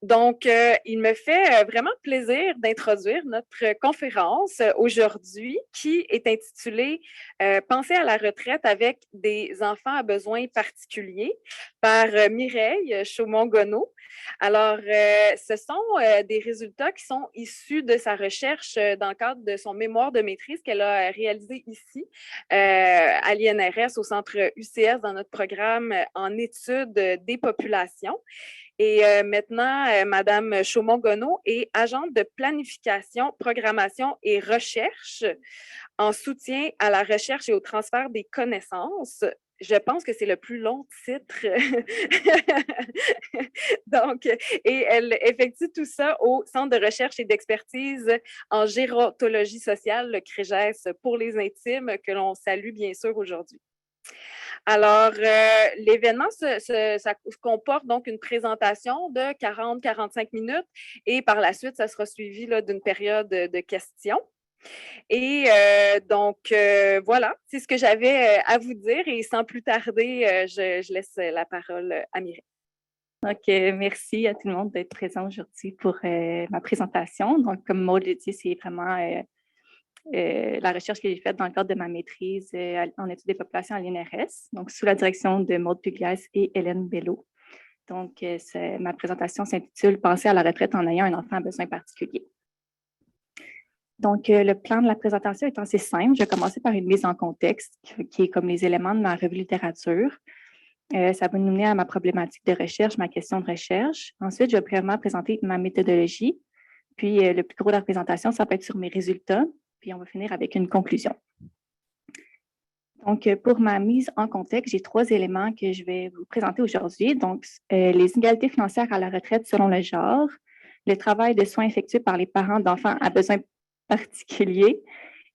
Donc, il me fait vraiment plaisir d'introduire notre conférence aujourd'hui qui est intitulée Penser à la retraite avec des enfants à besoins particuliers par Mireille Chaumont-Gonneau. Alors, ce sont des résultats qui sont issus de sa recherche dans le cadre de son mémoire de maîtrise qu'elle a réalisé ici à l'INRS au centre UCS dans notre programme en études des populations. Et maintenant, Madame Chaumont-Gonneau est agente de planification, programmation et recherche en soutien à la recherche et au transfert des connaissances. Je pense que c'est le plus long titre. Donc, et elle effectue tout ça au Centre de recherche et d'expertise en gérontologie sociale, le CREGES pour les intimes, que l'on salue bien sûr aujourd'hui. Alors, l'événement ça comporte donc une présentation de 40-45 minutes et par la suite, ça sera suivi d'une période de questions. Et voilà, c'est ce que j'avais à vous dire et sans plus tarder, je laisse la parole à Mireille. Donc, merci à tout le monde d'être présent aujourd'hui pour ma présentation. Donc, comme Maud l'a dit, c'est vraiment la recherche que j'ai faite dans le cadre de ma maîtrise en études des populations à l'INRS, donc sous la direction de Maud Pugliese et Hélène Bello. Donc, ma présentation s'intitule « Penser à la retraite en ayant un enfant à besoins particuliers ». Donc, le plan de la présentation est assez simple. Je vais commencer par une mise en contexte qui est comme les éléments de ma revue littérature. Ça va nous mener à ma problématique de recherche, ma question de recherche. Ensuite, je vais brièvement présenter ma méthodologie. Puis, le plus gros de la présentation, ça peut être sur mes résultats. Puis, on va finir avec une conclusion. Donc, pour ma mise en contexte, j'ai 3 éléments que je vais vous présenter aujourd'hui. Donc, les inégalités financières à la retraite selon le genre, le travail de soins effectué par les parents d'enfants à besoins particuliers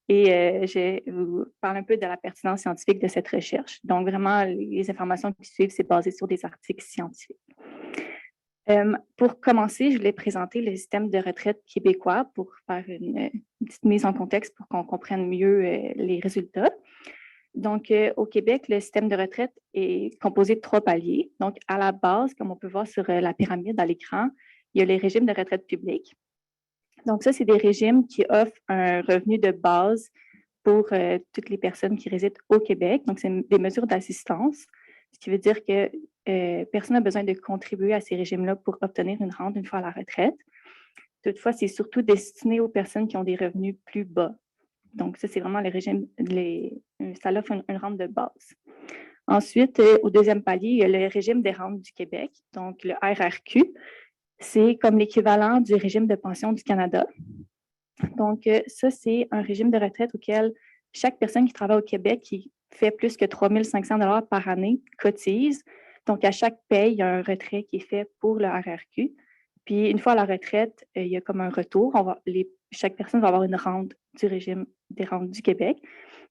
et je vous parle un peu de la pertinence scientifique de cette recherche. Donc, vraiment, les informations qui suivent, c'est basé sur des articles scientifiques. Pour commencer, je voulais présenter le système de retraite québécois pour faire une petite mise en contexte pour qu'on comprenne mieux les résultats. Donc, au Québec, le système de retraite est composé de 3 paliers. Donc, à la base, comme on peut voir sur la pyramide à l'écran, il y a les régimes de retraite publique. Donc, ça, c'est des régimes qui offrent un revenu de base pour toutes les personnes qui résident au Québec. Donc, c'est des mesures d'assistance, ce qui veut dire que personne n'a besoin de contribuer à ces régimes-là pour obtenir une rente une fois à la retraite. Toutefois, c'est surtout destiné aux personnes qui ont des revenus plus bas. Donc, ça, c'est vraiment le régime, ça offre une rente de base. Ensuite, au deuxième palier, il y a le régime des rentes du Québec, donc le RRQ. C'est comme l'équivalent du régime de pension du Canada. Donc, ça, c'est un régime de retraite auquel chaque personne qui travaille au Québec qui fait plus que 3 500 $ par année cotise. Donc, à chaque paye, il y a un retrait qui est fait pour le RRQ. Puis, une fois à la retraite, il y a comme un retour. Chaque personne va avoir une rente du régime des rentes du Québec.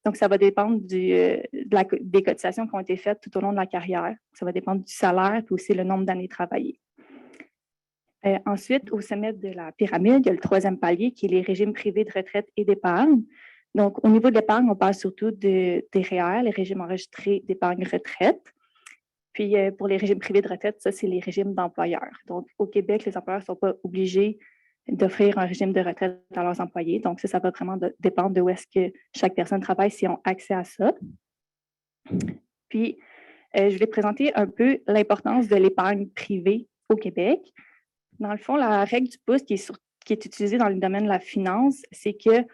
Donc, ça va dépendre des cotisations qui ont été faites tout au long de la carrière. Ça va dépendre du salaire et aussi le nombre d'années travaillées. Ensuite, au sommet de la pyramide, il y a le 3e palier qui est les régimes privés de retraite et d'épargne. Donc, au niveau de l'épargne, on parle surtout des REER, les régimes enregistrés d'épargne retraite. Puis, pour les régimes privés de retraite, ça, c'est les régimes d'employeurs. Donc, au Québec, les employeurs ne sont pas obligés d'offrir un régime de retraite à leurs employés. Donc, ça va vraiment dépendre de où est-ce que chaque personne travaille s'ils ont accès à ça. Puis, je vais présenter un peu l'importance de l'épargne privée au Québec. Dans le fond, la règle du pouce qui est utilisée dans le domaine de la finance, c'est que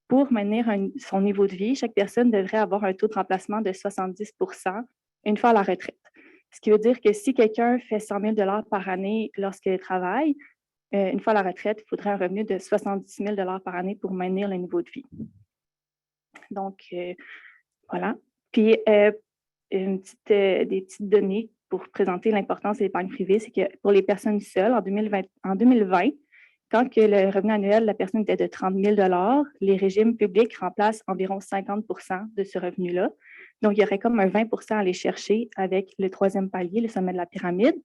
pour maintenir son niveau de vie, chaque personne devrait avoir un taux de remplacement de 70 % une fois à la retraite. Ce qui veut dire que si quelqu'un fait 100 000 $ par année lorsqu'il travaille, une fois à la retraite, il faudrait un revenu de 70 000 $ par année pour maintenir le niveau de vie. Donc, voilà. Puis, des petites données pour présenter l'importance de l'épargne privée, c'est que pour les personnes seules, en 2020, quand que le revenu annuel de la personne était de 30 000 $ les régimes publics remplacent environ 50 % de ce revenu-là. Donc, il y aurait comme un 20 % à aller chercher avec le 3e palier, le sommet de la pyramide.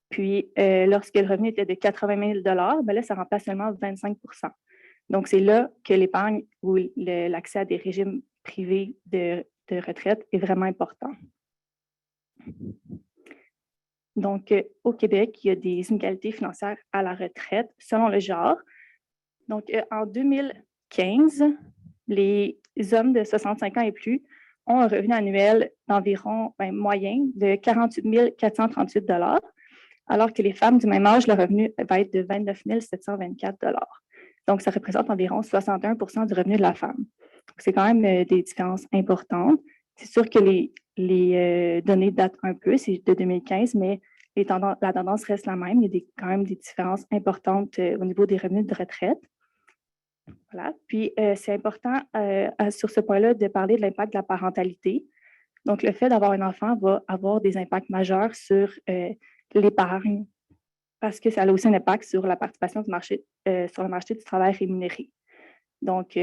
Puis, lorsque le revenu était de 80 000 $, ben là, ça remplace seulement 25 %. Donc, c'est là que l'épargne ou l'accès à des régimes privés de retraite est vraiment important. Donc, au Québec, il y a des inégalités financières à la retraite selon le genre. Donc, en 2015, les hommes de 65 ans et plus ont un revenu annuel d'environ moyen de 48 438 $, alors que les femmes du même âge, le revenu va être de 29 724 $. Donc, ça représente environ 61 du revenu de la femme. C'est quand même des différences importantes. C'est sûr que les données datent un peu, c'est de 2015, mais la tendance reste la même. Il y a quand même des différences importantes au niveau des revenus de retraite. Voilà. Puis, c'est important sur ce point-là de parler de l'impact de la parentalité. Donc, le fait d'avoir un enfant va avoir des impacts majeurs sur l'épargne parce que ça a aussi un impact sur la participation sur le marché du travail rémunéré. Donc,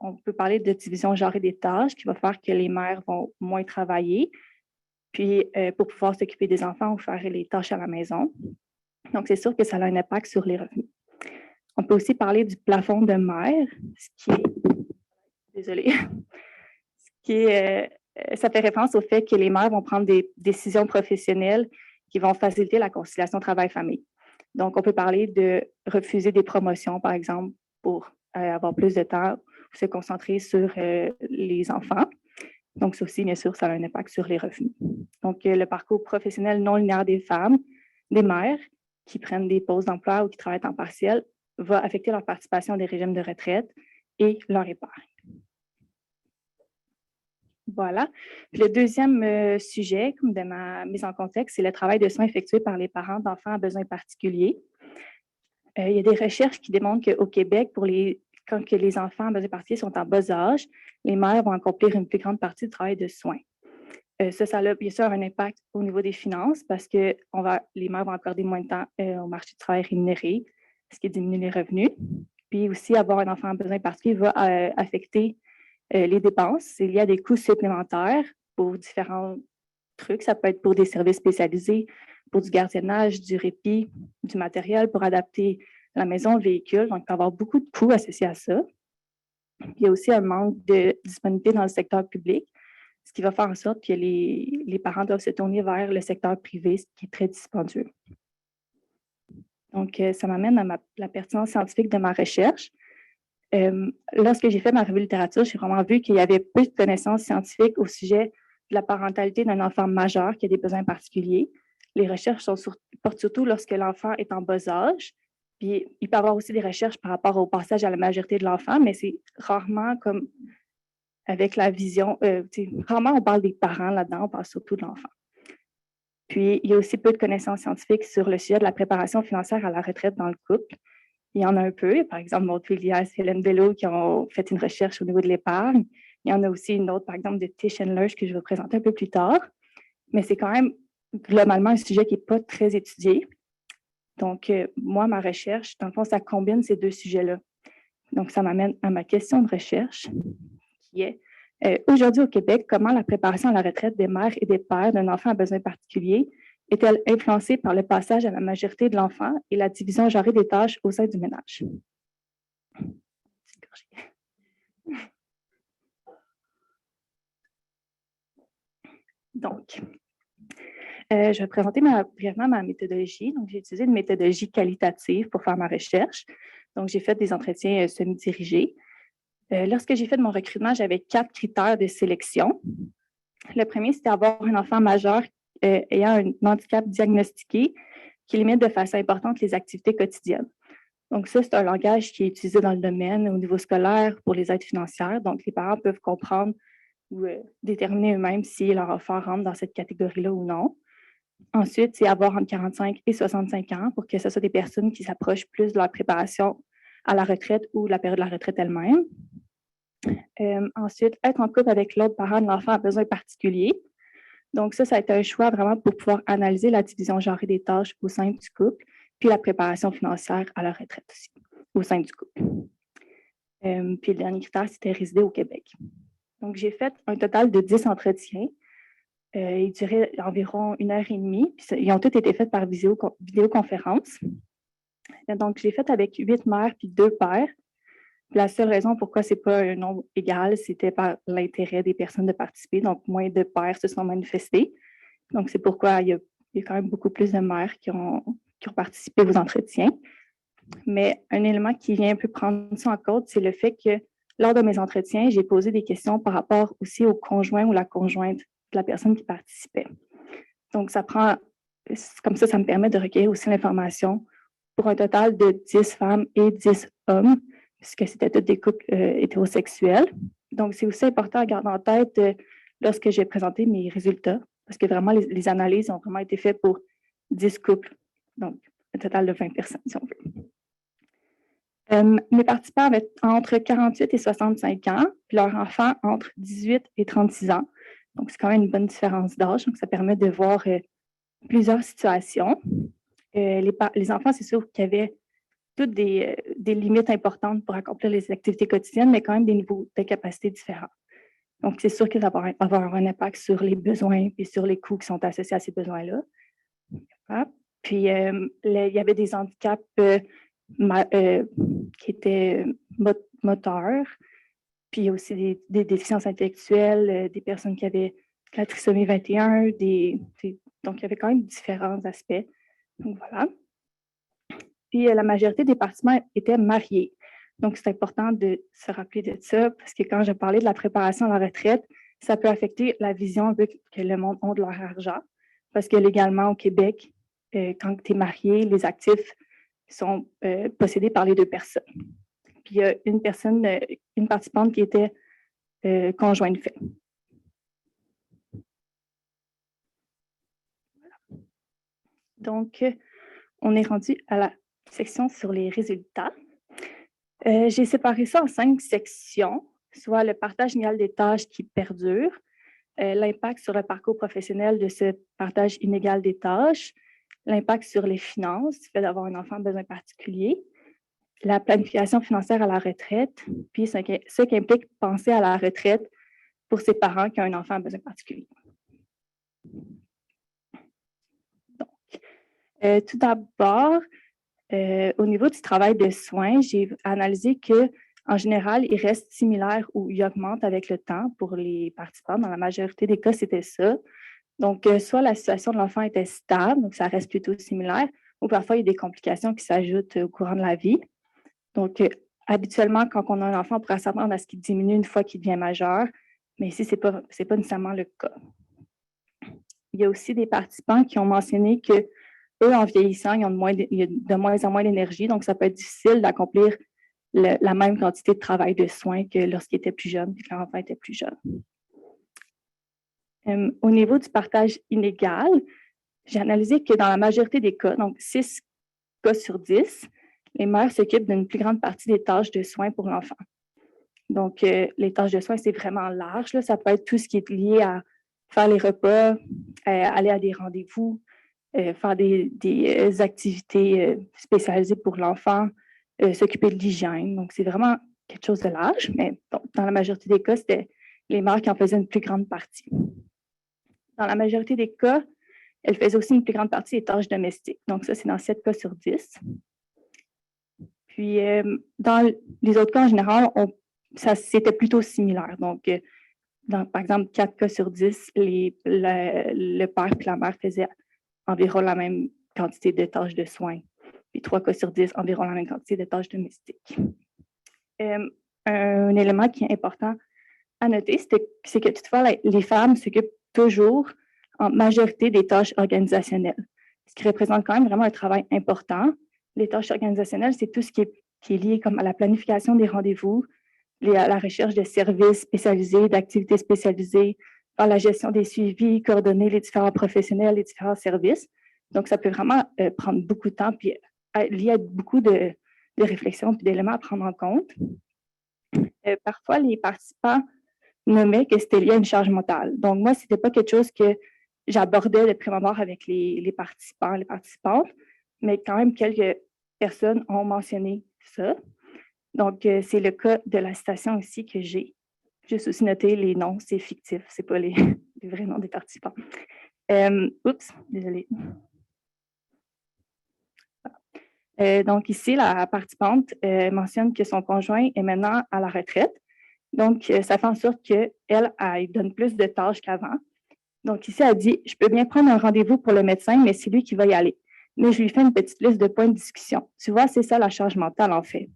on peut parler de division genrée des tâches qui va faire que les mères vont moins travailler, puis pour pouvoir s'occuper des enfants ou faire les tâches à la maison. Donc, c'est sûr que ça a un impact sur les revenus. On peut aussi parler du plafond de mère, ce qui est... Désolée. Ça fait référence au fait que les mères vont prendre des décisions professionnelles qui vont faciliter la conciliation travail-famille. Donc, on peut parler de refuser des promotions, par exemple, pour avoir plus de temps, pour se concentrer sur les enfants. Donc, ça aussi, bien sûr, ça a un impact sur les revenus. Donc, le parcours professionnel non linéaire des femmes, des mères qui prennent des pauses d'emploi ou qui travaillent en partiel, va affecter leur participation des régimes de retraite et leur épargne. Voilà. Puis le deuxième sujet de ma mise en contexte, c'est le travail de soins effectué par les parents d'enfants à besoins particuliers. Il y a des recherches qui démontrent qu'au Québec, quand les enfants à besoins particuliers sont en bas âge, les mères vont accomplir une plus grande partie du travail de soins. Ça a bien sûr un impact au niveau des finances parce que les mères vont accorder moins de temps au marché du travail rémunéré, ce qui diminue les revenus. Puis aussi, avoir un enfant à besoins particuliers va affecter les dépenses. Il y a des coûts supplémentaires pour différents trucs. Ça peut être pour des services spécialisés, pour du gardiennage, du répit, du matériel pour adapter la maison, le véhicule. Donc, il peut y avoir beaucoup de coûts associés à ça. Il y a aussi un manque de disponibilité dans le secteur public, ce qui va faire en sorte que les parents doivent se tourner vers le secteur privé, ce qui est très dispendieux. Donc, ça m'amène à la pertinence scientifique de ma recherche. Lorsque j'ai fait ma revue de littérature, j'ai vraiment vu qu'il y avait peu de connaissances scientifiques au sujet de la parentalité d'un enfant majeur qui a des besoins particuliers. Les recherches portent surtout lorsque l'enfant est en bas âge. Puis, il peut y avoir aussi des recherches par rapport au passage à la majorité de l'enfant, mais c'est rarement comme avec la vision. Rarement on parle des parents là-dedans, on parle surtout de l'enfant. Puis, il y a aussi peu de connaissances scientifiques sur le sujet de la préparation financière à la retraite dans le couple. Il y en a un peu. Par exemple, Maud Villiers et Hélène Bello qui ont fait une recherche au niveau de l'épargne. Il y en a aussi une autre, par exemple, de Tish and Lurch que je vais vous présenter un peu plus tard. Mais c'est quand même globalement un sujet qui n'est pas très étudié. Donc, moi, ma recherche, dans le fond, ça combine ces deux sujets-là. Donc, ça m'amène à ma question de recherche qui est aujourd'hui au Québec, comment la préparation à la retraite des mères et des pères d'un enfant à besoins particuliers est-elle influencée par le passage à la majorité de l'enfant et la division genrée des tâches au sein du ménage? Donc, je vais présenter brièvement ma méthodologie. Donc, j'ai utilisé une méthodologie qualitative pour faire ma recherche. Donc, j'ai fait des entretiens semi-dirigés. Lorsque j'ai fait mon recrutement, j'avais 4 critères de sélection. Le premier, c'était avoir un enfant majeur ayant un handicap diagnostiqué qui limite de façon importante les activités quotidiennes. Donc, ça, c'est un langage qui est utilisé dans le domaine au niveau scolaire pour les aides financières. Donc, les parents peuvent comprendre ou déterminer eux-mêmes si leur enfant rentre dans cette catégorie-là ou non. Ensuite, c'est avoir entre 45 et 65 ans pour que ce soit des personnes qui s'approchent plus de leur préparation à la retraite ou de la période de la retraite elle-même. Ensuite, être en couple avec l'autre parent de l'enfant à besoin particulier. Donc, ça a été un choix vraiment pour pouvoir analyser la division genrée des tâches au sein du couple, puis la préparation financière à la retraite aussi, au sein du couple. Puis le dernier critère, c'était résider au Québec. Donc, j'ai fait un total de 10 entretiens. Ils duraient environ 1h30. Puis ils ont tous été faits par vidéoconférence. Donc, j'ai fait avec 8 mères puis 2 pères. La seule raison pourquoi ce n'est pas un nombre égal, c'était par l'intérêt des personnes de participer. Donc, moins de pères se sont manifestés. Donc, c'est pourquoi il y a il y a quand même beaucoup plus de mères qui ont participé aux entretiens. Mais un élément qui vient un peu prendre ça en compte, c'est le fait que lors de mes entretiens, j'ai posé des questions par rapport aussi au conjoint ou la conjointe de la personne qui participait. Donc, comme ça me permet de recueillir aussi l'information pour un total de 10 femmes et 10 hommes, puisque c'était tous des couples hétérosexuels. Donc, c'est aussi important à garder en tête lorsque j'ai présenté mes résultats, parce que vraiment, les analyses ont vraiment été faites pour 10 couples, donc un total de 20 personnes, si on veut. Mes participants avaient entre 48 et 65 ans, puis leurs enfants entre 18 et 36 ans. Donc, c'est quand même une bonne différence d'âge. Donc, ça permet de voir plusieurs situations. Les enfants, c'est sûr qu'il y avait toutes des limites importantes pour accomplir les activités quotidiennes, mais quand même des niveaux de capacité différents. Donc, c'est sûr que ça va avoir un impact sur les besoins et sur les coûts qui sont associés à ces besoins-là. Voilà. Puis, il y avait des handicaps qui étaient moteurs, puis il y a aussi des déficiences intellectuelles, des personnes qui avaient la trisomie 21, donc il y avait quand même différents aspects. Donc voilà. Puis la majorité des participants étaient mariés. Donc c'est important de se rappeler de ça, parce que quand je parlais de la préparation à la retraite, ça peut affecter la vision un peu que le monde a de leur argent, parce que légalement au Québec, quand tu es marié, les actifs sont possédés par les deux personnes. Puis il y a une participante qui était conjointe de fait. Voilà. Donc, on est rendu à la section sur les résultats. J'ai séparé ça en 5 sections, soit le partage inégal des tâches qui perdure, l'impact sur le parcours professionnel de ce partage inégal des tâches, l'impact sur les finances, le fait d'avoir un enfant à besoin particulier, la planification financière à la retraite, puis ce qui implique penser à la retraite pour ses parents qui ont un enfant à besoin particulier. Donc, tout d'abord, au niveau du travail de soins, j'ai analysé qu'en général, il reste similaire ou il augmente avec le temps pour les participants. Dans la majorité des cas, c'était ça. Donc, soit la situation de l'enfant était stable, donc ça reste plutôt similaire, ou parfois il y a des complications qui s'ajoutent au courant de la vie. Donc, habituellement, quand on a un enfant, on pourrait s'attendre à ce qu'il diminue une fois qu'il devient majeur, mais ici, ce n'est pas nécessairement le cas. Il y a aussi des participants qui ont mentionné que eux, en vieillissant, il y a de moins en moins d'énergie, donc ça peut être difficile d'accomplir la même quantité de travail de soins que lorsqu'ils étaient plus jeunes, puis que leur enfant était plus jeune. Au niveau du partage inégal, j'ai analysé que dans la majorité des cas, donc 6 cas sur 10, les mères s'occupent d'une plus grande partie des tâches de soins pour l'enfant. Donc, les tâches de soins, c'est vraiment large. Là. Ça peut être tout ce qui est lié à faire les repas, aller à des rendez-vous, faire des activités spécialisées pour l'enfant, s'occuper de l'hygiène. Donc, c'est vraiment quelque chose de large, mais dans la majorité des cas, c'était les mères qui en faisaient une plus grande partie. Dans la majorité des cas, elles faisaient aussi une plus grande partie des tâches domestiques. Donc, ça, c'est dans 7 cas sur 10. Puis, dans les autres cas, en général, c'était plutôt similaire. Donc, par exemple, 4 cas sur 10, le père et la mère faisaient environ la même quantité de tâches de soins. Puis 3 cas sur 10, environ la même quantité de tâches domestiques. Un élément qui est important à noter, c'est que toutefois, les femmes s'occupent toujours en majorité des tâches organisationnelles, ce qui représente quand même vraiment un travail important. Les tâches organisationnelles, c'est tout ce qui est lié comme à la planification des rendez-vous, à la recherche de services spécialisés, d'activités spécialisées, par la gestion des suivis, coordonner les différents professionnels, les différents services. Donc, ça peut vraiment prendre beaucoup de temps, puis lié à beaucoup de réflexions et d'éléments à prendre en compte. Parfois, les participants nommaient que c'était lié à une charge mentale. Donc, moi, ce n'était pas quelque chose que j'abordais de prime abord avec les participants, les participantes, mais quand même, quelques personnes ont mentionné ça. Donc, c'est le cas de la citation aussi que j'ai. Juste aussi noter les noms, c'est fictif, ce n'est pas les vrais noms des participants. Oups, désolée. Donc, ici, la participante mentionne que son conjoint est maintenant à la retraite. Donc, ça fait en sorte qu'elle donne plus de tâches qu'avant. Donc, ici, elle dit, je peux bien prendre un rendez-vous pour le médecin, mais c'est lui qui va y aller. Mais je lui fais une petite liste de points de discussion. Tu vois, c'est ça la charge mentale, en fait.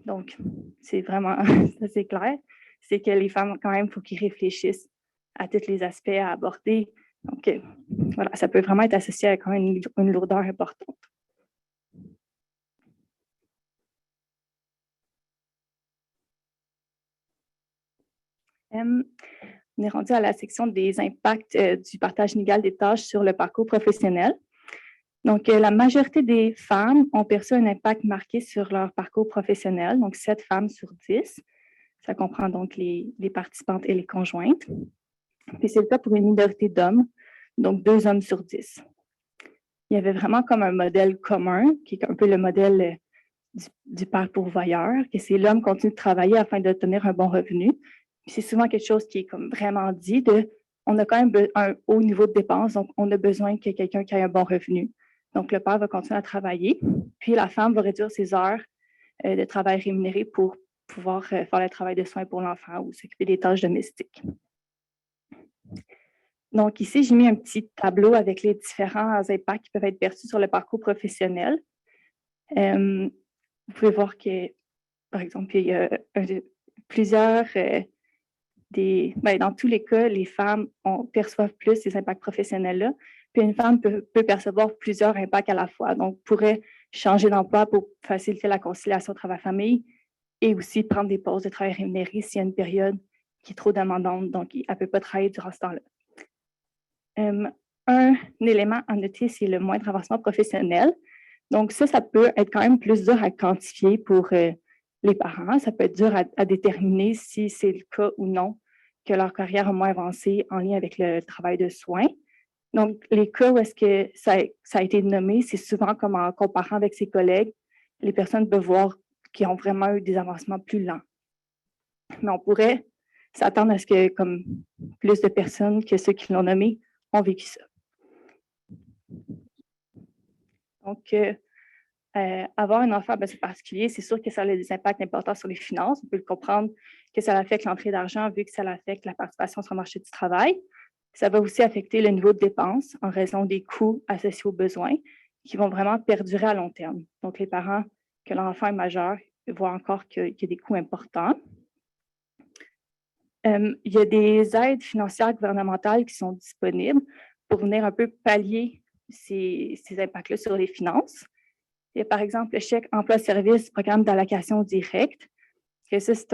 Donc, c'est vraiment, ça c'est clair. C'est que les femmes, quand même, il faut qu'ils réfléchissent à tous les aspects à aborder. Donc, voilà, ça peut vraiment être associé à quand même une lourdeur importante. On est rendu à la section des impacts du partage inégal des tâches sur le parcours professionnel. Donc, la majorité des femmes ont perçu un impact marqué sur leur parcours professionnel, donc 7 femmes sur 10. Ça comprend donc les participantes et les conjointes. Puis c'est le cas pour une minorité d'hommes, donc 2 hommes sur 10. Il y avait vraiment comme un modèle commun, qui est un peu le modèle du père pourvoyeur, que c'est l'homme continue de travailler afin d'obtenir un bon revenu. Puis c'est souvent quelque chose qui est comme vraiment dit on a quand même un haut niveau de dépenses, donc on a besoin qu'il y ait quelqu'un qui ait un bon revenu. Donc le père va continuer à travailler, puis la femme va réduire ses heures de travail rémunéré pour pouvoir faire le travail de soins pour l'enfant ou s'occuper des tâches domestiques. Donc ici, j'ai mis un petit tableau avec les différents impacts qui peuvent être perçus sur le parcours professionnel. Vous pouvez voir que, par exemple, il y a plusieurs dans tous les cas, les femmes perçoivent plus ces impacts professionnels-là, puis une femme peut percevoir plusieurs impacts à la fois. Donc, pourrait changer d'emploi pour faciliter la conciliation travail-famille et aussi prendre des pauses de travail rémunéré s'il y a une période qui est trop demandante, donc elle ne peut pas travailler durant ce temps-là. Un élément à noter, c'est le moindre avancement professionnel. Donc, ça peut être quand même plus dur à quantifier pour les parents. Ça peut être dur à déterminer si c'est le cas ou non que leur carrière a moins avancé en lien avec le travail de soins. Donc, les cas où est-ce que ça a été nommé, c'est souvent comme en comparant avec ses collègues, les personnes peuvent voir qu'ils ont vraiment eu des avancements plus lents. Mais on pourrait s'attendre à ce que comme plus de personnes que ceux qui l'ont nommé ont vécu ça. Donc, avoir un enfant à besoin particulier, c'est sûr que ça a des impacts importants sur les finances. On peut le comprendre que ça affecte l'entrée d'argent vu que ça affecte la participation sur le marché du travail. Ça va aussi affecter le niveau de dépenses en raison des coûts associés aux besoins qui vont vraiment perdurer à long terme. Donc, les parents, que l'enfant est majeur, voient encore qu'il y a des coûts importants. Il y a des aides financières gouvernementales qui sont disponibles pour venir un peu pallier ces impacts-là sur les finances. Il y a par exemple le chèque emploi-service, programme d'allocation directe. Que ça, c'est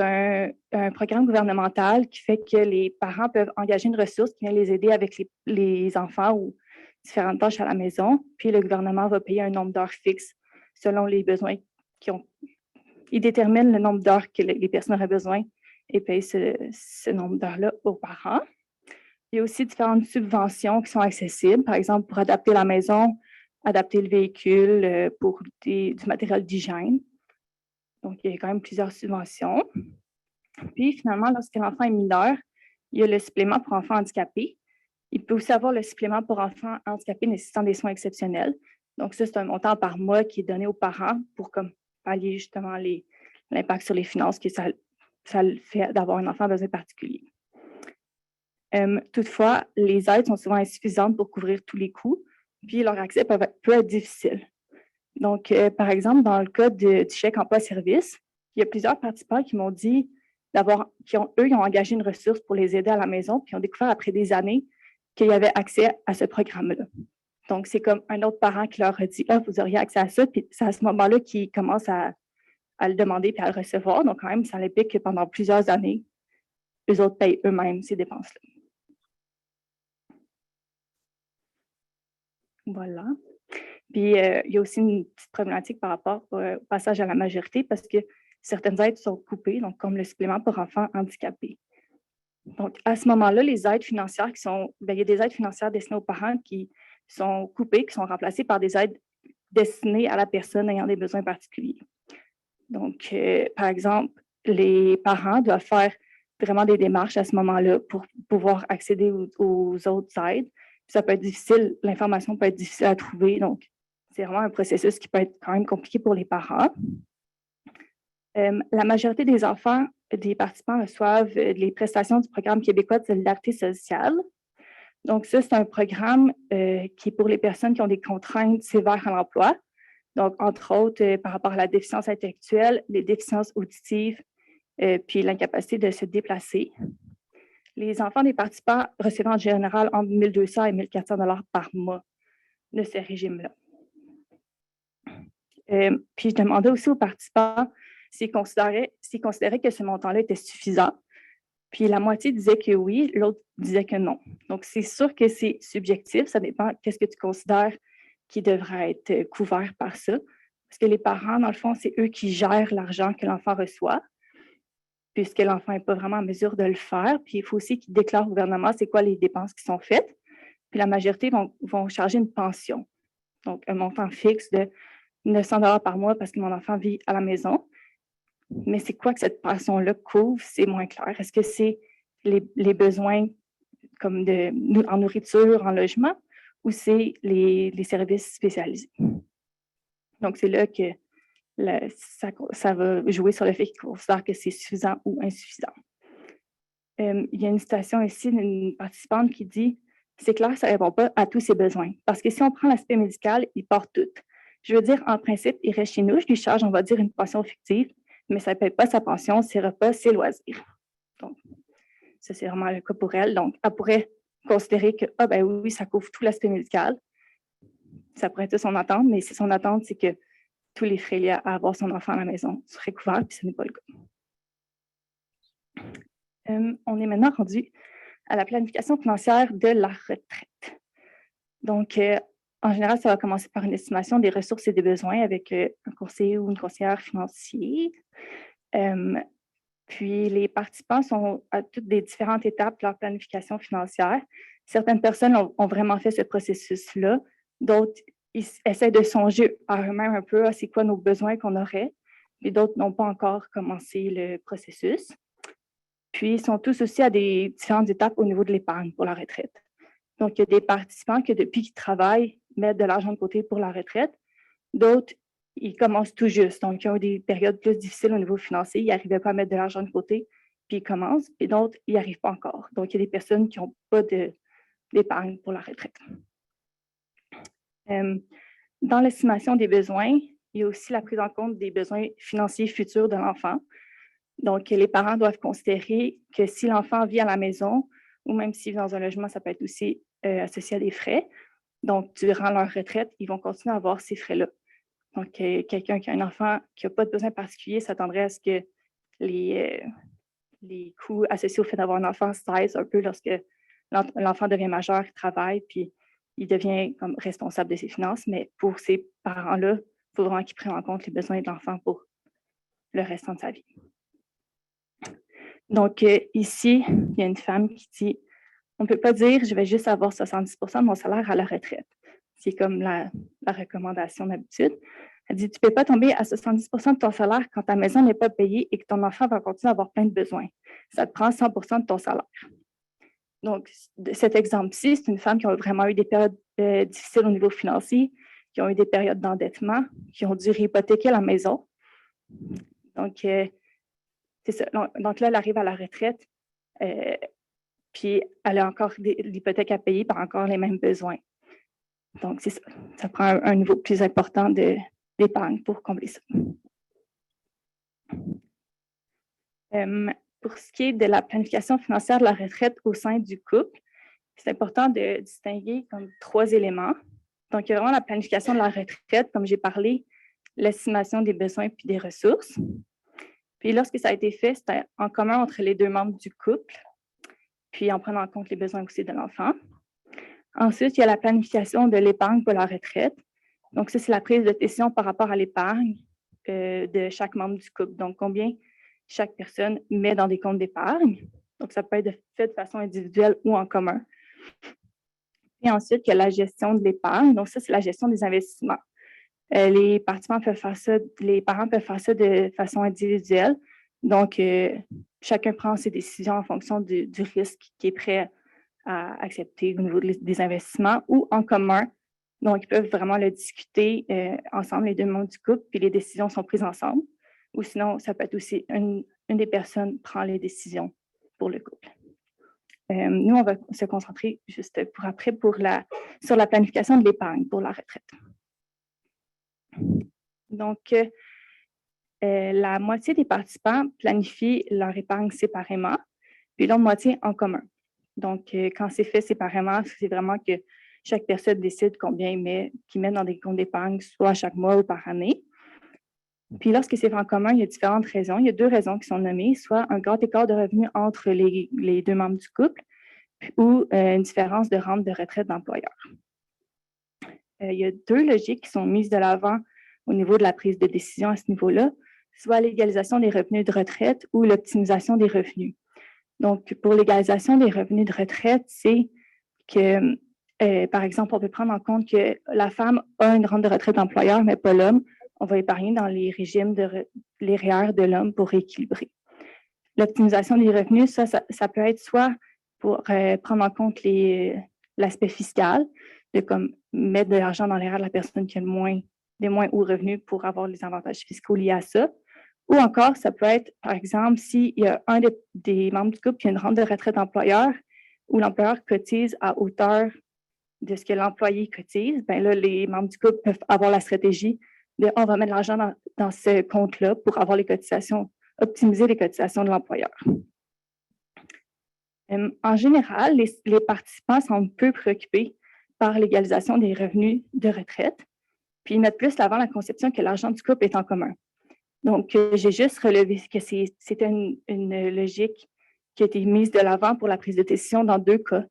un programme gouvernemental qui fait que les parents peuvent engager une ressource qui vient les aider avec les enfants ou différentes tâches à la maison. Puis le gouvernement va payer un nombre d'heures fixe selon les besoins qu'ils ont. Il détermine le nombre d'heures que les personnes auraient besoin et paye ce nombre d'heures-là aux parents. Il y a aussi différentes subventions qui sont accessibles, par exemple pour adapter la maison, adapter le véhicule pour du matériel d'hygiène. Donc, il y a quand même plusieurs subventions. Puis, finalement, lorsque l'enfant est mineur, il y a le supplément pour enfants handicapés. Il peut aussi avoir le supplément pour enfants handicapés nécessitant des soins exceptionnels. Donc, ça, c'est un montant par mois qui est donné aux parents pour comme, pallier justement l'impact sur les finances que ça le fait d'avoir un enfant à besoin particulier. Toutefois, les aides sont souvent insuffisantes pour couvrir tous les coûts, puis leur accès peut être difficile. Donc, par exemple, dans le cas du chèque emploi-service, il y a plusieurs participants qui m'ont dit ils ont engagé une ressource pour les aider à la maison, puis ils ont découvert après des années qu'il y avait accès à ce programme-là. Donc, c'est comme un autre parent qui leur a dit « Ah, vous auriez accès à ça », puis c'est à ce moment-là qu'ils commencent à le demander puis à le recevoir. Donc, quand même, ça implique que pendant plusieurs années, eux autres payent eux-mêmes ces dépenses-là. Voilà. Puis, il y a aussi une petite problématique par rapport au passage à la majorité parce que certaines aides sont coupées, donc comme le supplément pour enfants handicapés. Donc, à ce moment-là, les aides financières il y a des aides financières destinées aux parents qui sont coupées, qui sont remplacées par des aides destinées à la personne ayant des besoins particuliers. Donc, par exemple, les parents doivent faire vraiment des démarches à ce moment-là pour pouvoir accéder aux autres aides. Ça peut être difficile, l'information peut être difficile à trouver, donc c'est vraiment un processus qui peut être quand même compliqué pour les parents. La majorité des participants reçoivent les prestations du Programme québécois de solidarité sociale. Donc, ça, c'est un programme qui est pour les personnes qui ont des contraintes sévères à l'emploi. Donc, entre autres, par rapport à la déficience intellectuelle, les déficiences auditives, puis l'incapacité de se déplacer. Les enfants des participants recevaient en général entre 1 200 et 1 400 $ par mois de ce régime-là. Puis, je demandais aussi aux participants s'ils considéraient que ce montant-là était suffisant. Puis, la moitié disait que oui, l'autre disait que non. Donc, c'est sûr que c'est subjectif. Ça dépend qu'est-ce que tu considères qui devrait être couvert par ça. Parce que les parents, dans le fond, c'est eux qui gèrent l'argent que l'enfant reçoit, puisque l'enfant n'est pas vraiment en mesure de le faire. Puis, il faut aussi qu'ils déclarent au gouvernement c'est quoi les dépenses qui sont faites. Puis, la majorité vont charger une pension. Donc, un montant fixe de 900 $ par mois parce que mon enfant vit à la maison. Mais c'est quoi que cette pension-là couvre? C'est moins clair. Est-ce que c'est les besoins comme en nourriture, en logement, ou c'est les services spécialisés? Donc, c'est là que ça va jouer sur le fait qu'ils considèrent que c'est suffisant ou insuffisant. Il y a une citation ici d'une participante qui dit « C'est clair, ça ne répond pas à tous ses besoins. Parce que si on prend l'aspect médical, il porte tout. Je veux dire, en principe, il reste chez nous, je lui charge, on va dire, une pension fictive, mais ça ne paye pas sa pension, ses repas, ses loisirs. » Donc, ça, c'est vraiment le cas pour elle. Donc, elle pourrait considérer que, ah ben oui, ça couvre tout l'aspect médical. Ça pourrait être son attente, mais si son attente, c'est que tous les frais liés à avoir son enfant à la maison seraient couverts, puis ce n'est pas le cas. On est maintenant rendu à la planification financière de la retraite. Donc, en général, ça va commencer par une estimation des ressources et des besoins avec un conseiller ou une conseillère financier. Puis, les participants sont à toutes des différentes étapes de leur planification financière. Certaines personnes ont vraiment fait ce processus-là. D'autres essaient de songer par eux-mêmes un peu à c'est quoi nos besoins qu'on aurait. Et d'autres n'ont pas encore commencé le processus. Puis, ils sont tous aussi à des différentes étapes au niveau de l'épargne pour la retraite. Donc, il y a des participants qui, depuis qu'ils travaillent, mettent de l'argent de côté pour la retraite. D'autres, ils commencent tout juste. Donc, ils ont eu des périodes plus difficiles au niveau financier. Ils n'arrivaient pas à mettre de l'argent de côté, puis ils commencent. Et d'autres, ils n'y arrivent pas encore. Donc, il y a des personnes qui n'ont pas d'épargne pour la retraite. Dans l'estimation des besoins, il y a aussi la prise en compte des besoins financiers futurs de l'enfant. Donc, les parents doivent considérer que si l'enfant vit à la maison, ou même s'il vit dans un logement, ça peut être aussi associé à des frais. Donc, durant leur retraite, ils vont continuer à avoir ces frais-là. Donc, quelqu'un qui a un enfant qui n'a pas de besoin particulier s'attendrait à ce que les coûts associés au fait d'avoir un enfant cessent un peu lorsque l'enfant devient majeur, il travaille, puis il devient comme responsable de ses finances. Mais pour ces parents-là, il faut vraiment qu'ils prennent en compte les besoins de l'enfant pour le restant de sa vie. Donc, ici, il y a une femme qui dit « On ne peut pas dire je vais juste avoir 70 % de mon salaire à la retraite. » C'est comme la recommandation d'habitude. Elle dit « Tu ne peux pas tomber à 70 % de ton salaire quand ta maison n'est pas payée et que ton enfant va continuer à avoir plein de besoins. Ça te prend 100 % de ton salaire. » Donc, cet exemple-ci, c'est une femme qui a vraiment eu des périodes difficiles au niveau financier, qui ont eu des périodes d'endettement, qui ont dû réhypothéquer la maison. Donc, c'est ça. Donc là, elle arrive à la retraite, puis elle a encore l'hypothèque à payer par encore les mêmes besoins. Donc, c'est ça. Ça prend un niveau plus important d'épargne pour combler ça. Pour ce qui est de la planification financière de la retraite au sein du couple, c'est important de distinguer comme 3 éléments. Donc, il y a vraiment la planification de la retraite, comme j'ai parlé, l'estimation des besoins puis des ressources. Puis lorsque ça a été fait, c'était en commun entre les 2 membres du couple, puis en prenant en compte les besoins aussi de l'enfant. Ensuite, il y a la planification de l'épargne pour la retraite. Donc, ça, c'est la prise de décision par rapport à l'épargne de chaque membre du couple. Donc, combien chaque personne met dans des comptes d'épargne. Donc, ça peut être fait de façon individuelle ou en commun. Et ensuite, il y a la gestion de l'épargne. Donc, ça, c'est la gestion des investissements. Les participants peuvent faire ça, les parents peuvent faire ça de façon individuelle. Donc, chacun prend ses décisions en fonction du risque qui est prêt à accepter au niveau des investissements ou en commun. Donc, ils peuvent vraiment le discuter ensemble, les 2 membres du couple, puis les décisions sont prises ensemble. Ou sinon, ça peut être aussi une des personnes prend les décisions pour le couple. Nous, on va se concentrer juste pour après sur la planification de l'épargne pour la retraite. Donc, la moitié des participants planifient leur épargne séparément, puis l'autre moitié en commun. Donc, quand c'est fait séparément, c'est vraiment que chaque personne décide combien qu'il met dans des comptes d'épargne, soit chaque mois ou par année. Puis lorsque c'est fait en commun, il y a différentes raisons. Il y a 2 raisons qui sont nommées, soit un grand écart de revenus entre les 2 membres du couple ou une différence de rente de retraite d'employeur. Il y a 2 logiques qui sont mises de l'avant au niveau de la prise de décision à ce niveau-là, soit l'égalisation des revenus de retraite ou l'optimisation des revenus. Donc, pour l'égalisation des revenus de retraite, c'est que, par exemple, on peut prendre en compte que la femme a une rente de retraite d'employeur, mais pas l'homme. On va épargner dans les régimes les REER de l'homme pour rééquilibrer. L'optimisation des revenus, ça peut être soit pour prendre en compte l'aspect fiscal, de comme mettre de l'argent dans les REER de la personne qui a des moins hauts revenus pour avoir les avantages fiscaux liés à ça. Ou encore, ça peut être, par exemple, s'il y a un des membres du couple qui a une rente de retraite d'employeur où l'employeur cotise à hauteur de ce que l'employé cotise, bien là, les membres du couple peuvent avoir la stratégie de on va mettre de l'argent dans ce compte-là pour avoir les cotisations, optimiser les cotisations de l'employeur. En général, les participants sont peu préoccupés par l'égalisation des revenus de retraite, puis ils mettent plus l'avant la conception que l'argent du couple est en commun. Donc, j'ai juste relevé que c'était une logique qui a été mise de l'avant pour la prise de décision dans 2 cas.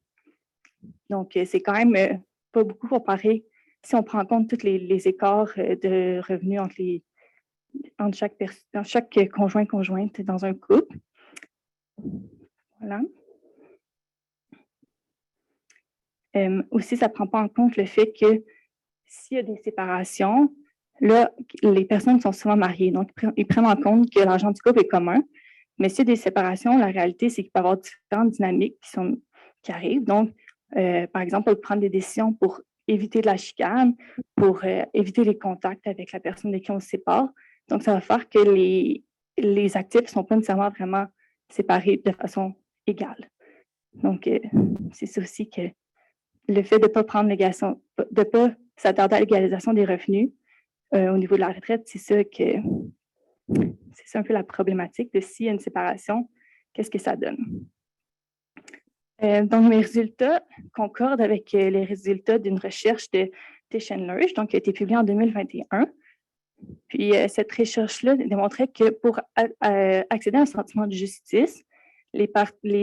Donc, c'est quand même pas beaucoup comparé si on prend en compte tous les écarts de revenus entre chaque conjointe dans un couple. Voilà. Aussi, ça ne prend pas en compte le fait que s'il y a des séparations, là, les personnes sont souvent mariées. Donc, ils prennent en compte que l'argent du couple est commun. Mais s'il y a des séparations, la réalité, c'est qu'il peut y avoir différentes dynamiques qui arrivent. Donc, par exemple, on peut prendre des décisions pour éviter de la chicane, pour éviter les contacts avec la personne de qui on se sépare. Donc, ça va faire que les actifs ne sont pas nécessairement vraiment séparés de façon égale. Donc, c'est ça aussi que le fait de ne pas s'attarder à l'égalisation des revenus au niveau de la retraite, c'est un peu la problématique de s'il y a une séparation, qu'est-ce que ça donne. Donc, mes résultats concordent avec les résultats d'une recherche de Tischenlerch, donc qui a été publiée en 2021. Puis, cette recherche-là démontrait que pour accéder à un sentiment de justice, les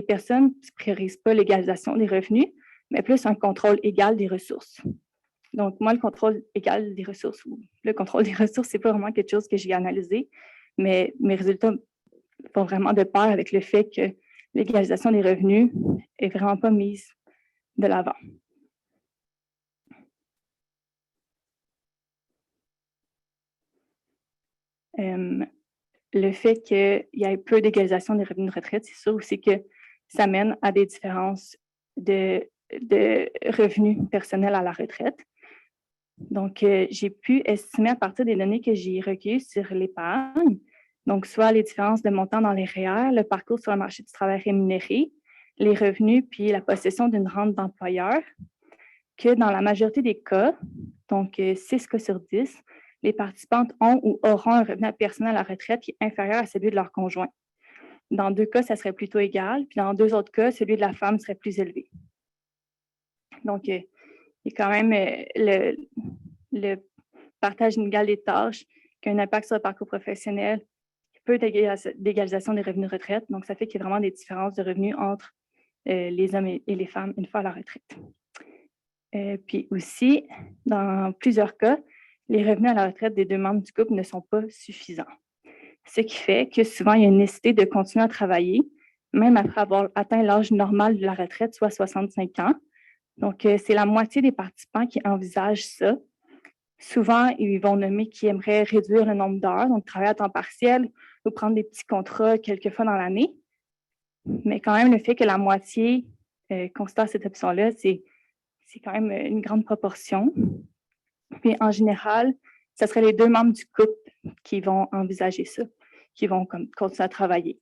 personnes ne priorisent pas l'égalisation des revenus, mais plus un contrôle égal des ressources. Donc, moi, le contrôle égal des ressources, ou le contrôle des ressources, ce n'est pas vraiment quelque chose que j'ai analysé, mais mes résultats vont vraiment de pair avec le fait que l'égalisation des revenus n'est vraiment pas mise de l'avant. Le fait qu'il y ait peu d'égalisation des revenus de retraite, c'est sûr aussi que ça mène à des différences de revenus personnels à la retraite. Donc, j'ai pu estimer à partir des données que j'ai recueillies sur l'épargne, donc soit les différences de montant dans les REER, le parcours sur le marché du travail rémunéré, les revenus, puis la possession d'une rente d'employeur, que dans la majorité des cas, donc 6 cas sur 10, les participantes ont ou auront un revenu personnel à la retraite qui est inférieur à celui de leur conjoint. Dans 2 cas, ça serait plutôt égal, puis dans 2 autres cas, celui de la femme serait plus élevé. Donc, il y a quand même le partage inégal des tâches qui a un impact sur le parcours professionnel, peu d'égalisation des revenus de retraite. Donc, ça fait qu'il y a vraiment des différences de revenus entre les hommes et les femmes une fois à la retraite. Puis aussi, dans plusieurs cas, les revenus à la retraite des 2 membres du couple ne sont pas suffisants. Ce qui fait que souvent, il y a une nécessité de continuer à travailler, même après avoir atteint l'âge normal de la retraite, soit 65 ans. Donc, c'est la moitié des participants qui envisagent ça. Souvent, ils vont nommer qu'ils aimeraient réduire le nombre d'heures, donc travailler à temps partiel ou prendre des petits contrats quelques fois dans l'année. Mais quand même, le fait que la moitié considère cette option-là, c'est quand même une grande proportion. Puis, en général, ce serait les 2 membres du couple qui vont envisager ça, qui vont continuer à travailler.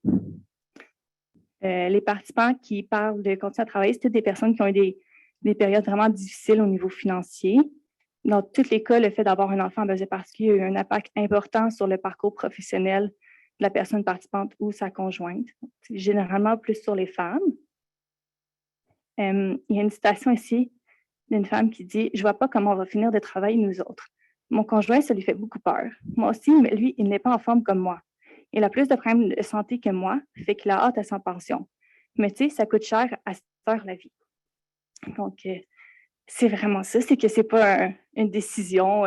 Les participants qui parlent de continuer à travailler, c'était des personnes qui ont eu des périodes vraiment difficiles au niveau financier. Dans tous les cas, le fait d'avoir un enfant à besoin particulier a eu un impact important sur le parcours professionnel de la personne participante ou sa conjointe, généralement plus sur les femmes. Il y a une citation ici d'une femme qui dit « Je ne vois pas comment on va finir de travailler nous autres. Mon conjoint, ça lui fait beaucoup peur. Moi aussi, mais lui, il n'est pas en forme comme moi. Il a plus de problèmes de santé que moi, fait qu'il a hâte à sa pension. Mais tu sais, ça coûte cher à se faire la vie. » Donc, c'est vraiment ça, c'est que ce n'est pas une décision,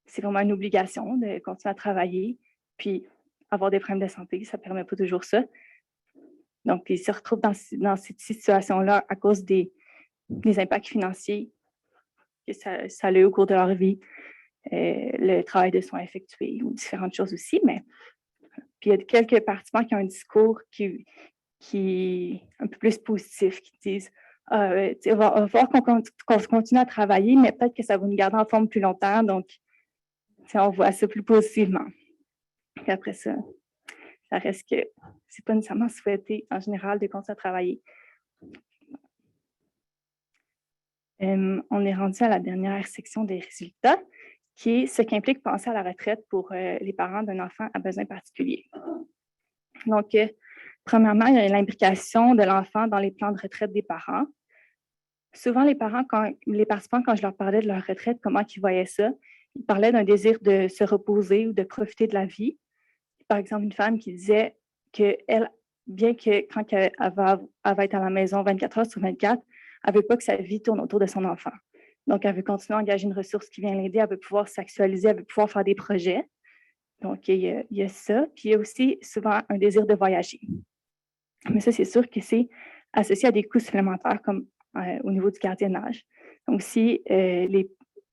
c'est vraiment une obligation de continuer à travailler. Puis, avoir des problèmes de santé, ça ne permet pas toujours ça. Donc, ils se retrouvent dans cette situation-là à cause des impacts financiers que ça a eu au cours de leur vie, le travail de soins effectués ou différentes choses aussi. Mais puis, il y a quelques participants qui ont un discours qui est un peu plus positif, qui disent on va voir qu'on continue à travailler, mais peut-être que ça va nous garder en forme plus longtemps. Donc, on voit ça plus positivement. Puis après ça reste que c'est pas nécessairement souhaité en général de continuer à travailler. On est rendu à la dernière section des résultats, qui est ce qu'implique penser à la retraite pour les parents d'un enfant à besoins particuliers. Donc, premièrement, il y a l'implication de l'enfant dans les plans de retraite des parents. Souvent, les participants, quand je leur parlais de leur retraite, comment ils voyaient ça, ils parlaient d'un désir de se reposer ou de profiter de la vie. Par exemple, une femme qui disait qu'elle, bien que quand elle va être à la maison 24 heures sur 24, elle ne veut pas que sa vie tourne autour de son enfant. Donc, elle veut continuer à engager une ressource qui vient l'aider, elle veut pouvoir s'actualiser, elle veut pouvoir faire des projets. Donc, il y a ça. Puis, il y a aussi souvent un désir de voyager. Mais ça, c'est sûr que c'est associé à des coûts supplémentaires comme au niveau du gardiennage. Donc, si,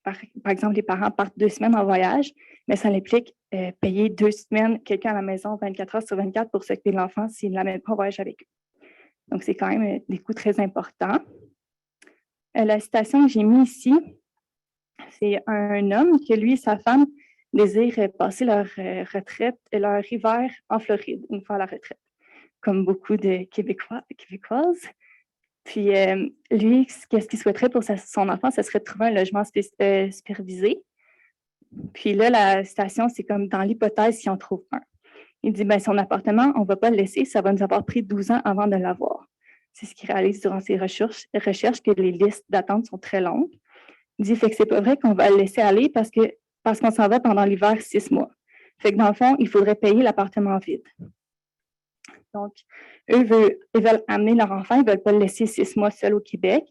par exemple, les parents partent 2 semaines en voyage, mais ça implique payer 2 semaines quelqu'un à la maison 24 heures sur 24 pour s'occuper de l'enfant s'il ne l'amène pas en voyage avec eux. Donc, c'est quand même des coûts très importants. La citation que j'ai mise ici, c'est un homme que lui et sa femme désirent passer leur retraite, leur hiver en Floride, une fois à la retraite, comme beaucoup de Québécoises. Puis lui, qu'est-ce qu'il souhaiterait pour son enfant, ce serait de trouver un logement supervisé. Puis là, la citation, c'est comme dans l'hypothèse s'il en trouve un. Il dit, son appartement, on ne va pas le laisser, ça va nous avoir pris 12 ans avant de l'avoir. C'est ce qu'il réalise durant ses recherches, que les listes d'attente sont très longues. Il dit, fait que c'est pas vrai qu'on va le laisser aller parce qu'on s'en va pendant l'hiver 6 mois. Fait que dans le fond, il faudrait payer l'appartement vide. Donc, eux veulent amener leur enfant, ils ne veulent pas le laisser 6 mois seul au Québec.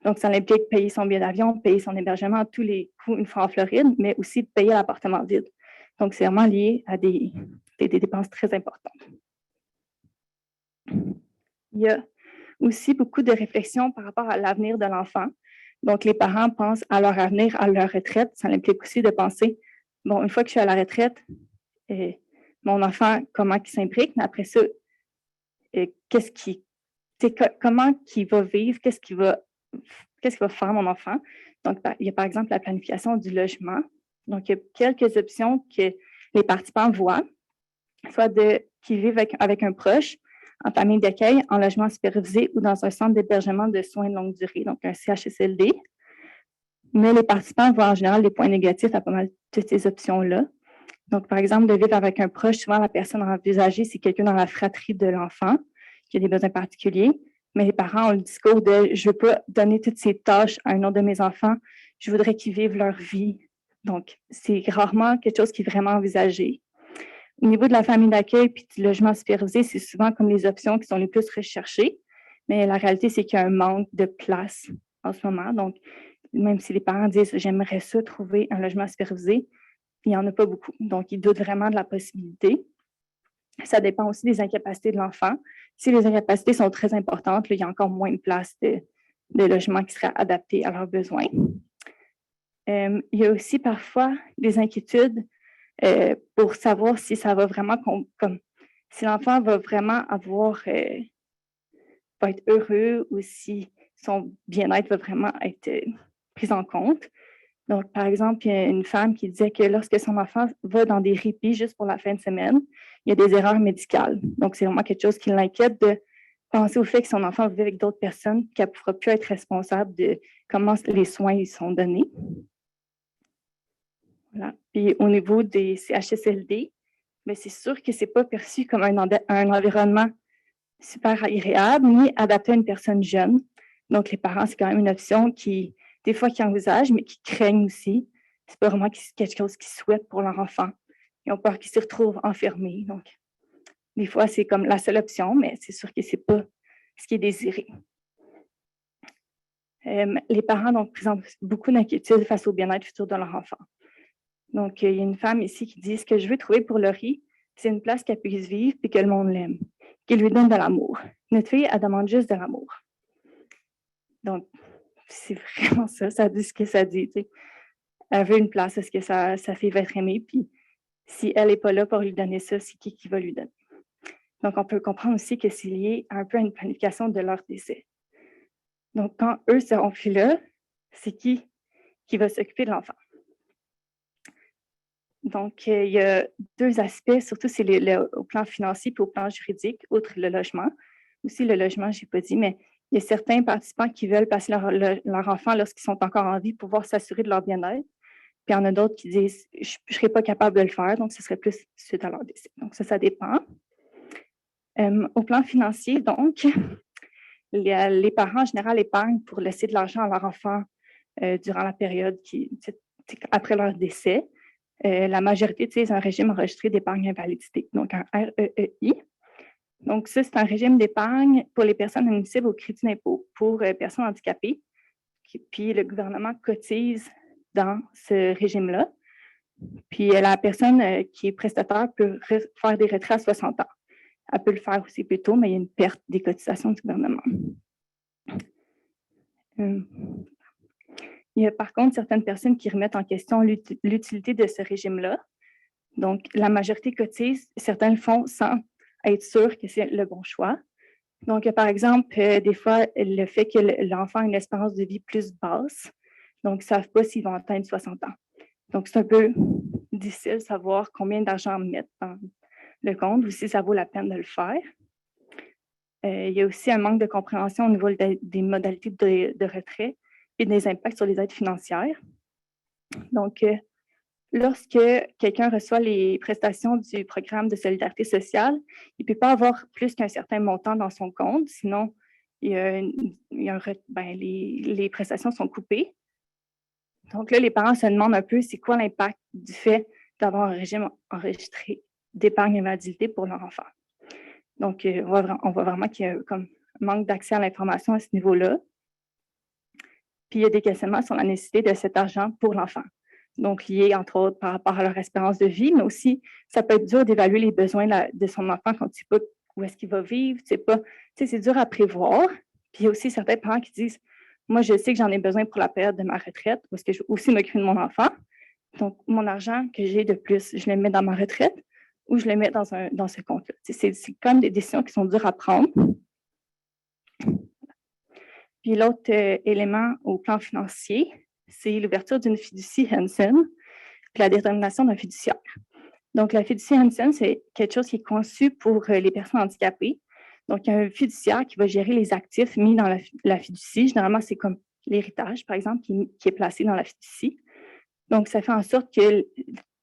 Donc, ça implique payer son billet d'avion, payer son hébergement, tous les coûts une fois en Floride, mais aussi payer l'appartement vide. Donc, c'est vraiment lié à des dépenses très importantes. Il y a aussi beaucoup de réflexions par rapport à l'avenir de l'enfant. Donc, les parents pensent à leur avenir, à leur retraite. Ça implique aussi de penser, bon, une fois que je suis à la retraite, mon enfant, comment il s'imbrique, mais après ça, comment il va vivre, qu'est-ce qu'il va faire mon enfant. Donc, il y a par exemple la planification du logement. Donc, il y a quelques options que les participants voient, soit qu'ils vivent avec un proche, en famille d'accueil, en logement supervisé ou dans un centre d'hébergement de soins de longue durée, donc un CHSLD. Mais les participants voient en général les points négatifs à pas mal toutes ces options-là. Donc, par exemple, de vivre avec un proche, souvent la personne envisagée, c'est quelqu'un dans la fratrie de l'enfant qui a des besoins particuliers. Mais les parents ont le discours de « je ne veux pas donner toutes ces tâches à un autre de mes enfants, je voudrais qu'ils vivent leur vie ». Donc, c'est rarement quelque chose qui est vraiment envisagé. Au niveau de la famille d'accueil puis du logement supervisé, c'est souvent comme les options qui sont les plus recherchées. Mais la réalité, c'est qu'il y a un manque de place en ce moment. Donc, même si les parents disent « j'aimerais ça trouver un logement supervisé », il n'y en a pas beaucoup. Donc, ils doutent vraiment de la possibilité. Ça dépend aussi des incapacités de l'enfant. Si les incapacités sont très importantes, là, il y a encore moins de place de logement qui sera adapté à leurs besoins. Il y a aussi parfois des inquiétudes pour savoir si ça va vraiment, si l'enfant va vraiment va être heureux ou si son bien-être va vraiment être pris en compte. Donc, par exemple, il y a une femme qui disait que lorsque son enfant va dans des répits juste pour la fin de semaine, il y a des erreurs médicales. Donc, c'est vraiment quelque chose qui l'inquiète de penser au fait que son enfant vit avec d'autres personnes, qu'elle ne pourra plus être responsable de comment les soins ils sont donnés. Voilà. Puis au niveau des CHSLD, mais c'est sûr que ce n'est pas perçu comme un environnement super agréable ni adapté à une personne jeune. Donc, les parents, c'est quand même une option qui, des fois, qui envisagent, mais qui craignent aussi. C'est pas vraiment quelque chose qu'ils souhaitent pour leur enfant. Ils ont peur qu'ils se retrouvent enfermés. Donc, des fois, c'est comme la seule option, mais c'est sûr que c'est pas ce qui est désiré. Les parents donc, présentent beaucoup d'inquiétudes face au bien-être futur de leur enfant. Donc, il y a une femme ici qui dit « Ce que je veux trouver pour Laurie, c'est une place qu'elle puisse vivre et que le monde l'aime, qu'elle lui donne de l'amour. Notre fille, elle demande juste de l'amour. » Donc, c'est vraiment ça, ça dit ce que ça dit. Tu sais. Elle veut une place, est-ce que sa fille va être aimée, puis si elle n'est pas là pour lui donner ça, c'est qui va lui donner. Donc, on peut comprendre aussi que c'est lié un peu à une planification de leur décès. Donc, quand eux seront plus là, c'est qui va s'occuper de l'enfant. Donc, il y a deux aspects, surtout c'est au plan financier et au plan juridique, outre le logement. Aussi, le logement, je n'ai pas dit, mais il y a certains participants qui veulent passer leur enfant lorsqu'ils sont encore en vie pour pouvoir s'assurer de leur bien-être. Puis il y en a d'autres qui disent « je ne serais pas capable de le faire », donc ce serait plus suite à leur décès. Donc, ça dépend. Au plan financier, donc, les parents, en général, épargnent pour laisser de l'argent à leur enfant durant la période après leur décès. La majorité utilise un régime enregistré d'épargne invalidité, donc un REEI. Donc, ça, c'est un régime d'épargne pour les personnes admissibles au crédit d'impôt pour personnes handicapées. Puis, le gouvernement cotise dans ce régime-là. Puis, la personne qui est prestataire peut faire des retraits à 60 ans. Elle peut le faire aussi plus tôt, mais il y a une perte des cotisations du gouvernement. Il y a par contre certaines personnes qui remettent en question l'utilité de ce régime-là. Donc, la majorité cotise, certains le font sans être sûr que c'est le bon choix. Donc, par exemple, des fois, le fait que l'enfant a une espérance de vie plus basse, donc ils ne savent pas s'ils vont atteindre 60 ans. Donc, c'est un peu difficile de savoir combien d'argent mettre dans le compte ou si ça vaut la peine de le faire. Il y a aussi un manque de compréhension au niveau des modalités de retrait et des impacts sur les aides financières. Donc, lorsque quelqu'un reçoit les prestations du programme de solidarité sociale, il ne peut pas avoir plus qu'un certain montant dans son compte, sinon les prestations sont coupées. Donc là, les parents se demandent un peu c'est quoi l'impact du fait d'avoir un régime enregistré d'épargne invalidité pour leur enfant. Donc, on voit vraiment qu'il y a comme un manque d'accès à l'information à ce niveau-là. Puis, il y a des questionnements sur la nécessité de cet argent pour l'enfant. Donc, lié, entre autres, par rapport à leur espérance de vie, mais aussi, ça peut être dur d'évaluer les besoins de son enfant quand tu ne sais pas où est-ce qu'il va vivre. C'est dur à prévoir. Puis, il y a aussi certains parents qui disent « Moi, je sais que j'en ai besoin pour la période de ma retraite, parce que je veux aussi m'occuper de mon enfant. Donc, mon argent que j'ai de plus, je le mets dans ma retraite ou je le mets dans ce compte-là. » C'est quand même des décisions qui sont dures à prendre. Puis l'autre élément au plan financier, c'est l'ouverture d'une fiducie Hansen, puis la détermination d'un fiduciaire. Donc, la fiducie Hansen, c'est quelque chose qui est conçu pour les personnes handicapées. Donc, il y a un fiduciaire qui va gérer les actifs mis dans la fiducie. Généralement, c'est comme l'héritage, par exemple, qui est placé dans la fiducie. Donc, ça fait en sorte que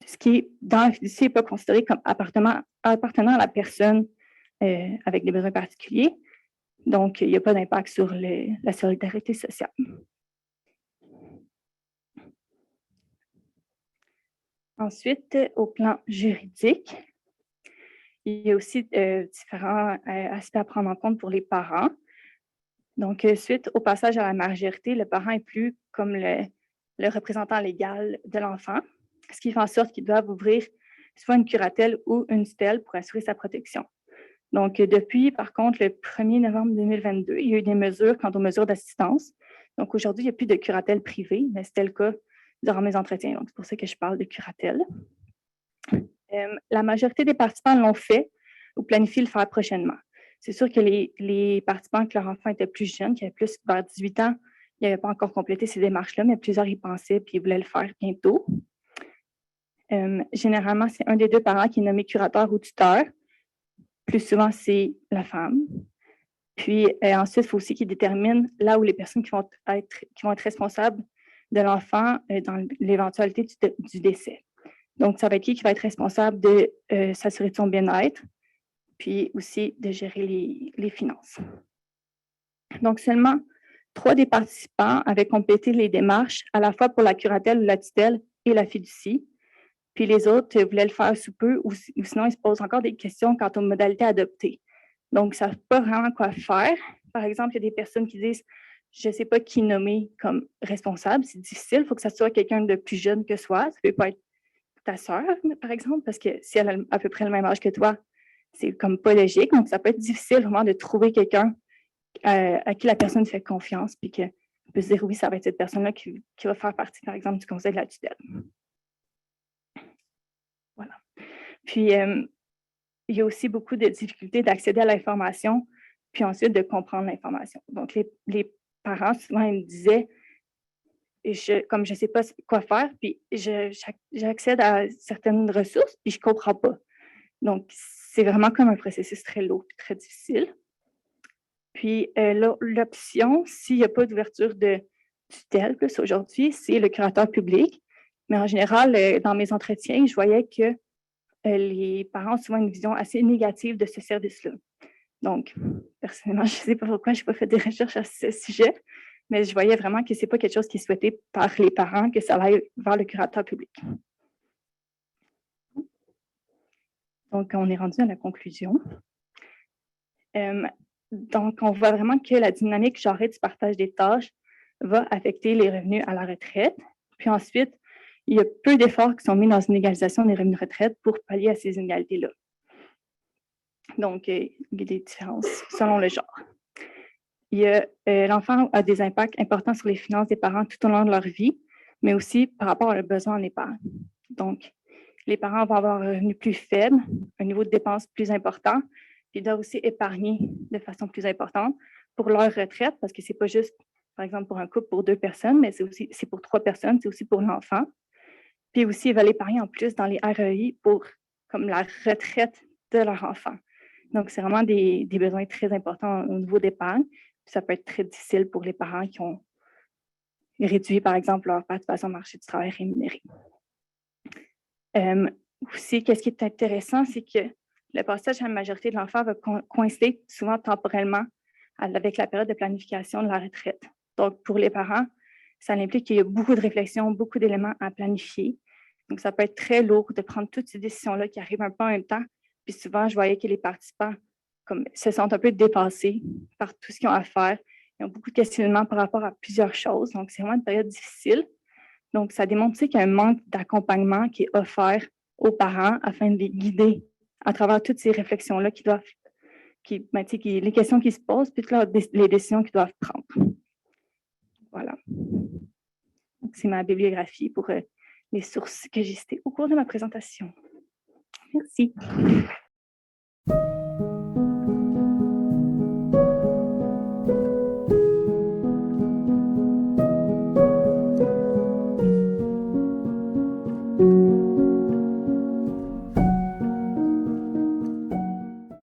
ce qui est dans la fiducie n'est pas considéré comme appartenant à la personne avec des besoins particuliers. Donc, il n'y a pas d'impact sur la solidarité sociale. Ensuite, au plan juridique, il y a aussi différents aspects à prendre en compte pour les parents. Donc, suite au passage à la majorité, le parent est plus comme le représentant légal de l'enfant, ce qui fait en sorte qu'ils doivent ouvrir soit une curatelle ou une tutelle pour assurer sa protection. Donc, depuis, par contre, le 1er novembre 2022, il y a eu des mesures quant aux mesures d'assistance. Donc, aujourd'hui, il n'y a plus de curatelle privée, mais c'était le cas durant mes entretiens. Donc, c'est pour ça que je parle de curatelle. La majorité des participants l'ont fait ou planifient le faire prochainement. C'est sûr que les participants que leur enfant était plus jeune, qui avaient plus vers 18 ans, ils n'avaient pas encore complété ces démarches-là, mais plusieurs y pensaient puis ils voulaient le faire bientôt. Généralement, c'est un des deux parents qui est nommé curateur ou tuteur. Plus souvent, c'est la femme. Puis ensuite, il faut aussi qu'ils déterminent là où les personnes qui vont être responsables de l'enfant dans l'éventualité du décès. Donc, ça va être qui va être responsable de s'assurer de son bien-être, puis aussi de gérer les finances. Donc, seulement 3 des participants avaient complété les démarches à la fois pour la curatelle ou la tutelle et la fiducie. Puis les autres voulaient le faire sous peu ou sinon ils se posent encore des questions quant aux modalités adoptées. Donc, ils ne savent pas vraiment quoi faire. Par exemple, il y a des personnes qui disent « je ne sais pas qui nommer comme responsable, c'est difficile, il faut que ça soit quelqu'un de plus jeune que soi, ça ne peut pas être ta sœur, par exemple, parce que si elle a à peu près le même âge que toi, c'est comme pas logique. Donc, ça peut être difficile vraiment de trouver quelqu'un à qui la personne fait confiance, puis qu'on peut se dire oui, ça va être cette personne-là qui va faire partie, par exemple, du conseil de la tutelle. Voilà. Puis, il y a aussi beaucoup de difficultés d'accéder à l'information, puis ensuite de comprendre l'information. Donc, les parents, souvent, ils me disaient, comme je ne sais pas quoi faire, puis j'accède à certaines ressources, puis je ne comprends pas. Donc, c'est vraiment comme un processus très lourd et très difficile. Puis, l'option, s'il n'y a pas d'ouverture de tutelle plus aujourd'hui, c'est le curateur public. Mais en général, dans mes entretiens, je voyais que les parents ont souvent une vision assez négative de ce service-là. Donc, personnellement, je ne sais pas pourquoi je n'ai pas fait des recherches à ce sujet, mais je voyais vraiment que ce n'est pas quelque chose qui est souhaité par les parents, que ça aille vers le curateur public. Donc, on est rendu à la conclusion. Donc, on voit vraiment que la dynamique genrée du partage des tâches va affecter les revenus à la retraite. Puis ensuite, il y a peu d'efforts qui sont mis dans une égalisation des revenus de retraite pour pallier à ces inégalités-là. Donc, il y a des différences selon le genre. L'enfant a des impacts importants sur les finances des parents tout au long de leur vie, mais aussi par rapport à leurs besoins en épargne. Donc, les parents vont avoir un revenu plus faible, un niveau de dépenses plus important, puis ils doivent aussi épargner de façon plus importante pour leur retraite, parce que ce n'est pas juste, par exemple, pour un couple, pour 2 personnes, mais c'est pour 3 personnes, c'est aussi pour l'enfant. Puis aussi, ils veulent épargner en plus dans les REI pour comme la retraite de leur enfant. Donc, c'est vraiment des besoins très importants au niveau d'épargne. Ça peut être très difficile pour les parents qui ont réduit, par exemple, leur participation au marché du travail rémunéré. Aussi, qu'est-ce qui est intéressant, c'est que le passage à la majorité de l'enfant va coïncider souvent temporellement avec la période de planification de la retraite. Donc, pour les parents, ça implique qu'il y a beaucoup de réflexions, beaucoup d'éléments à planifier. Donc, ça peut être très lourd de prendre toutes ces décisions-là qui arrivent un peu en même temps. Puis souvent, je voyais que les participants se sentent un peu dépassés par tout ce qu'ils ont à faire. Ils ont beaucoup de questionnements par rapport à plusieurs choses. Donc, c'est vraiment une période difficile. Donc, ça démontre aussi qu'il y a un manque d'accompagnement qui est offert aux parents afin de les guider à travers toutes ces réflexions-là les questions qui se posent, puis les décisions qu'ils doivent prendre. Voilà. C'est ma bibliographie pour les sources que j'ai citées au cours de ma présentation. Merci.